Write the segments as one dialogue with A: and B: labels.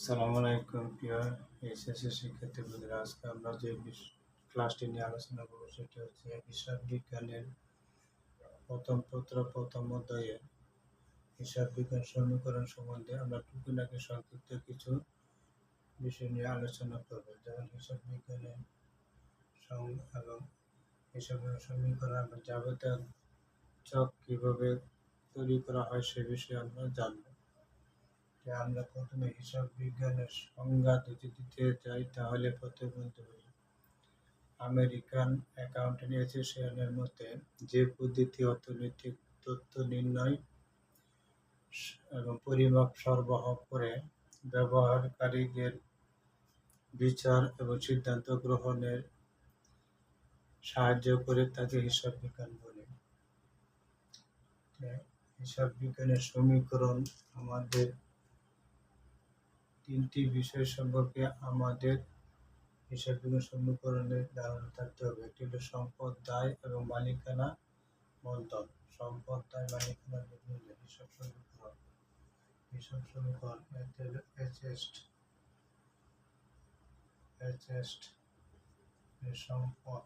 A: আসসালামু আলাইকুম প্রিয় এইচএসসি শিক্ষার্থী বন্ধুরা, আজকে আমরা যে ক্লাসটি নিয়ে আলোচনা করব সেটি হচ্ছে হিসাব বিজ্ঞানের প্রথম পত্র প্রথম অধ্যায়ে হিসাব বিজ্ঞান সমীকরণ সম্বন্ধে আমরা টুকিটাকি সংক্ষিপ্ত কিছু বিষয় নিয়ে আলোচনা করব। যেমন হিসাব বিজ্ঞানের এবং হিসাব সমীকরণ এবং যাবতীয় চক কিভাবে তৈরি করা হয় সে বিষয়ে আমরা জানব। আমরা প্রথমে হিসাব বিজ্ঞানের সংজ্ঞা যদি দিতে যাই তাহলে প্রথমে বলতে পারি আমেরিকান অ্যাকাউন্টিং অ্যাসোসিয়েশনের মতে যে পদ্ধতি অর্থনৈতিক তথ্য নির্ণয় এবং পরিমাপ সরবরাহ করে ব্যবহারকারীদের বিচার এবং সিদ্ধান্ত গ্রহণের সাহায্য করে তাকে হিসাব বিজ্ঞান বলে। হিসাব বিজ্ঞানের সমীকরণ আমাদের তিনটি বিষয় সম্পর্কে আমাদের হিসাব বিজ্ঞান সমীকরণের ধারণা থাকতে হবে। একটি হলো সম্পদ, দায় এবং মালিকানা মূলধন। সম্পদ, দায়, মালিকানা বিভিন্ন হিসাব সমীকরণ সম্পদ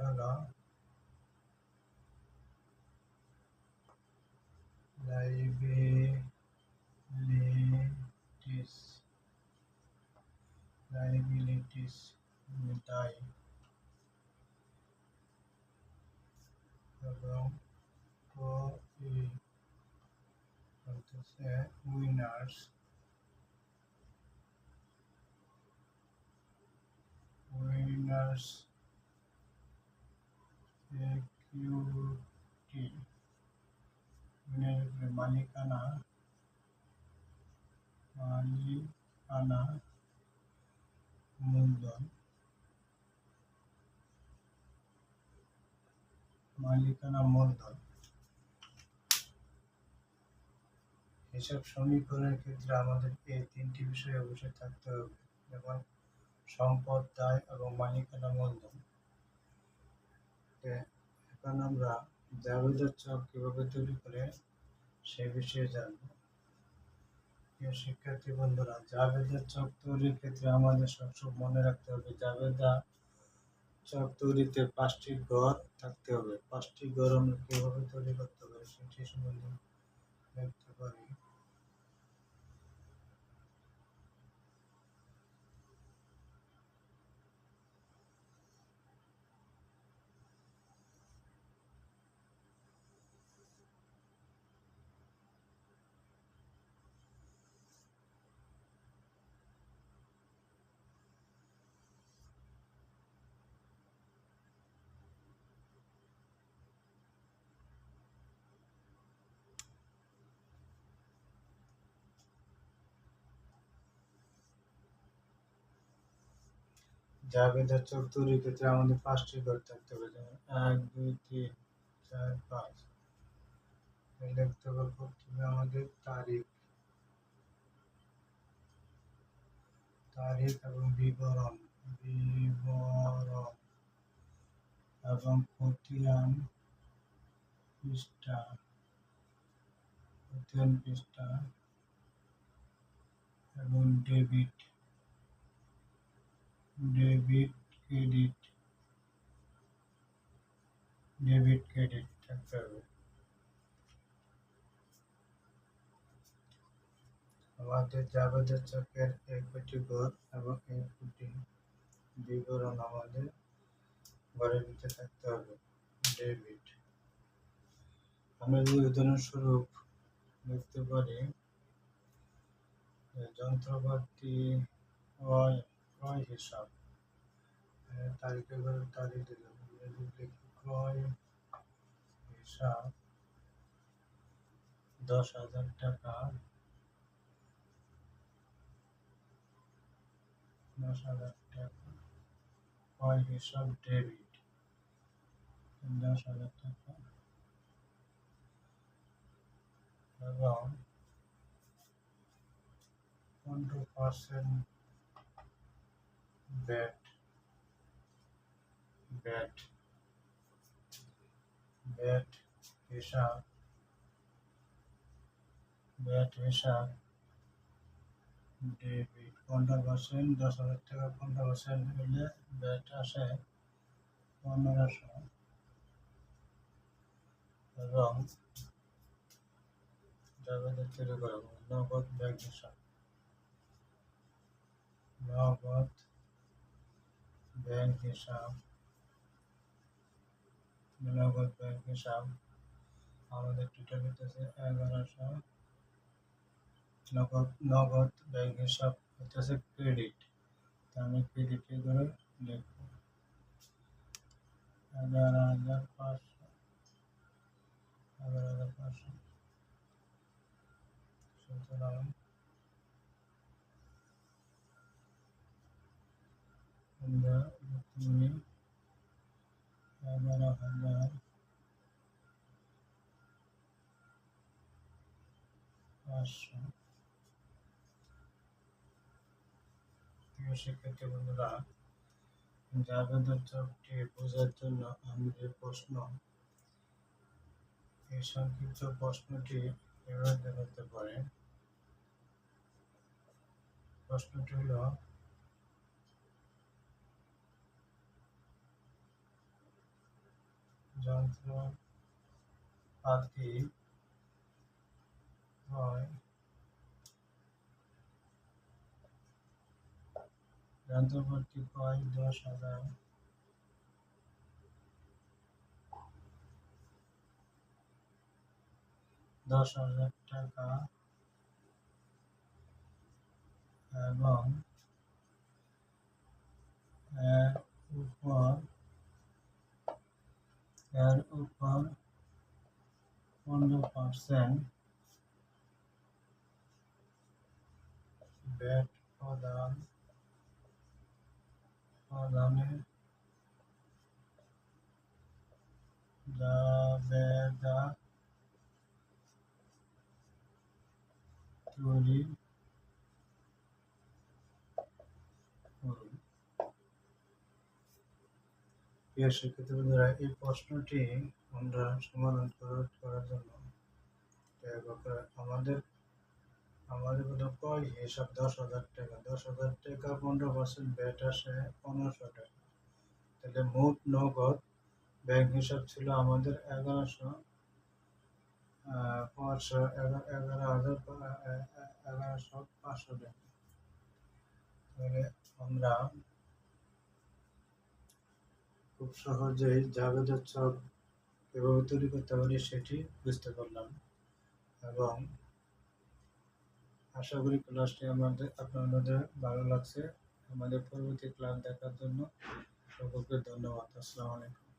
A: হলো লাইবিলিটিস, দায় এবং উইনার্স সিকিউরিটি, মালিকানা মূলধন। হিসাব সমীকরণের ক্ষেত্রে আমাদের এই তিনটি বিষয় অবশ্যই থাকতে হবে, যেমন সম্পদ, দায় এবং মালিকানা মূলধন। এখন আমরা জাবেদার চক কিভাবে তৈরি করে সে বিষয়ে জানব। প্রিয় শিক্ষার্থী বন্ধুরা, জাবেদার চক তৈরির ক্ষেত্রে আমাদের সবসময় মনে রাখতে হবে জাবেদা চক তৈরিতে 5টি ঘর থাকতে হবে। 5টি ঘর আমরা কিভাবে তৈরি করতে পারি সেটি সম্বন্ধে দেখতে পারি। জাবেদার চক তৈরির ক্ষেত্রে আমাদের 5টি ঘর থাকতে হবে, যেমন 1, 2, 3, 4, 5। লিখতে হবে প্রথমে আমাদের তারিখ এবং বিবরণ এবং খতিয়ান পৃষ্ঠা এবং ডেবিট ক্রেডিট থাকতে হবে। আমাদের জাবেদার চকের এই কটি ঘর এবং এই কটি বিবরণ আমাদের ঘরের ভিতরে থাকতে হবে। ডেবিট, আমরা যদি উদাহরণস্বরূপ লিখতে পারি যন্ত্রপাতি ক্রয় হিসাব, তারিখের ঘরে তারিখ দিলাম, ক্রয় হিসাব 10,000 টাকা, 10,000 টাকা। ক্রয় হিসাব ডেবিট 10,000 টাকা এবং 15% ব্যাট হিসাব ব্যাট হিসাব ডেবিট 15%, 10,000 টাকা 15% হলে ব্যাট আসে 1500। এবং যাদের তৈরি করা নগদ ব্যাংক হিসাব, নগদ ব্যাংক হিসাব, নগদ ব্যাংক হিসাব আমাদের টোটাল হইতেছে 1100। নগদ ব্যাংক হিসাব হইতেছে ক্রেডিট, আমি ক্রেডিট করে লিখব 11,500। 11,500 সুতরাং আমরা প্রথমে 11,500। প্রিয় শিক্ষার্থী বন্ধুরা, জাবেদের চকটি বোঝার জন্য আমি যে প্রশ্ন, এই সংক্ষিপ্ত প্রশ্নটি এভাবে হতে পারে। প্রশ্নটি হল যন্ত্রপাতি হয়, যন্ত্রপাতি হয় 10,000, 10,000 টাকা এবং এর উপর 15% ব্যাট প্রদানে জাবেদা তৈরি করুন। প্রিয় শিক্ষার্থী বন্ধুরা, এই প্রশ্নটি আমরা সমাধান করার জন্য আমাদের ক্রয় হিসাব 10,000 টাকা, 10,000 টাকা 15% ব্যাট আসে 1,500 টাকা। তাহলে মোট নগদ ব্যাংক হিসাব ছিল আমাদের 11,500 টাকা। তাহলে আমরা খুব সহজেই জাবেদের ছক কিভাবে তৈরি করতে পারি সেটি বুঝতে পারলাম, এবং আশা করি ক্লাসটি আপনাদের ভালো লাগছে। আমাদের পরবর্তী ক্লাস দেখার জন্য সকলকে ধন্যবাদ। আসসালামু আলাইকুম।